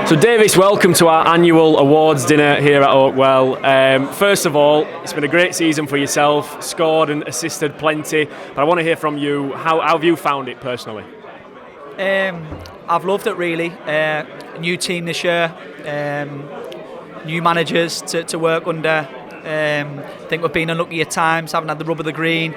So Davis, welcome to our annual awards dinner here at Oakwell. First of all, it's been a great season for yourself, scored and assisted plenty, but I want to hear from you, how have you found it personally? I've loved it really. New team this year, new managers to work under. I think we've been unlucky at times, haven't had the rub of the green.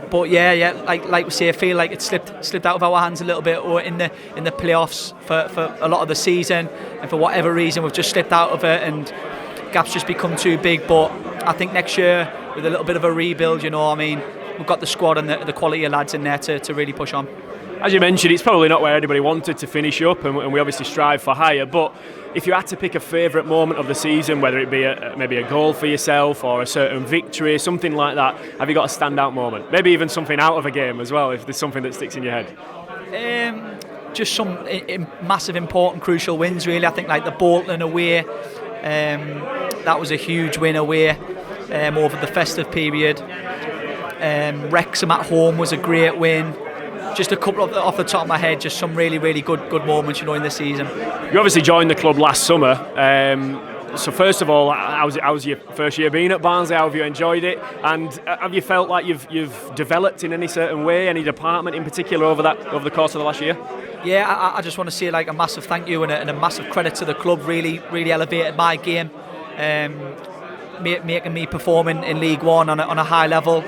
But yeah, like we say, I feel like it slipped out of our hands a little bit, or in the playoffs for a lot of the season, and for whatever reason we've just slipped out of it, and gaps just become too big. But I think next year, with a little bit of a rebuild, we've got the squad and the quality of lads in there to really push on. As you mentioned, it's probably not where anybody wanted to finish up, and we obviously strive for higher, but if you had to pick a favourite moment of the season, whether it be maybe a goal for yourself or a certain victory, something like that, have you got a standout moment? Maybe even something out of a game as well, if there's something that sticks in your head. Just some massive, important, crucial wins really. I think like the Bolton away, that was a huge win away over the festive period. Wrexham at home was a great win. Just a couple off the top of my head, just some really, really good moments, in the season. You obviously joined the club last summer. So first of all, how's your first year been at Barnsley? How have you enjoyed it? And have you felt like you've developed in any certain way, any department in particular over the course of the last year? Yeah, I just want to say like a massive thank you and a massive credit to the club. Really, really elevated my game, making me perform in League One on a high level.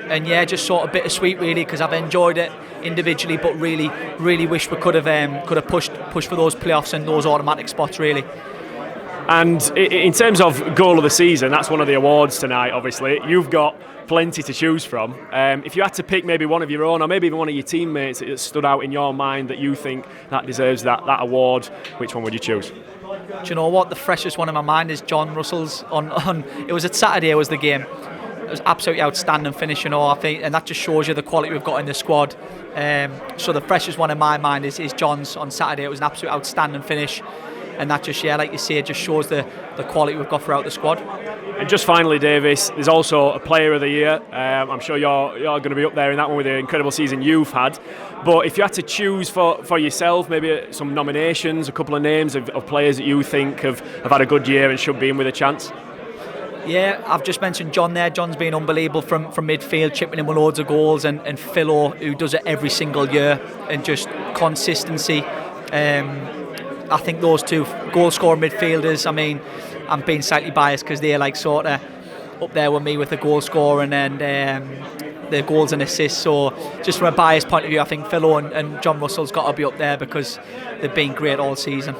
And yeah, just sort of bittersweet really, because I've enjoyed it individually, but really wish we could have pushed for those playoffs and those automatic spots really. And in terms of goal of the season, that's one of the awards tonight. Obviously, you've got plenty to choose from. If you had to pick maybe one of your own, or maybe even one of your teammates that stood out in your mind that you think that deserves that award, which one would you choose? Do you know what? The freshest one in my mind is John Russell's on. It was at Saturday. Was the game. It was absolutely outstanding finish, I think, and that just shows you the quality we've got in the squad. So the freshest one in my mind is John's on Saturday. It was an absolute outstanding finish, and that just, like you say, it just shows the quality we've got throughout the squad. And just finally, Davis, there's also a Player of the Year. I'm sure you're going to be up there in that one with the incredible season you've had. But if you had to choose for yourself, maybe some nominations, a couple of names of players that you think have had a good year and should be in with a chance. Yeah, I've just mentioned John there. John's been unbelievable from midfield, chipping in with loads of goals, and Philo, who does it every single year, and just consistency. I think those two goal-scoring midfielders, I'm being slightly biased because they're like sort of up there with me with the goal scoring and the goals and assists. So just from a biased point of view, I think Philo and John Russell's got to be up there because they've been great all season.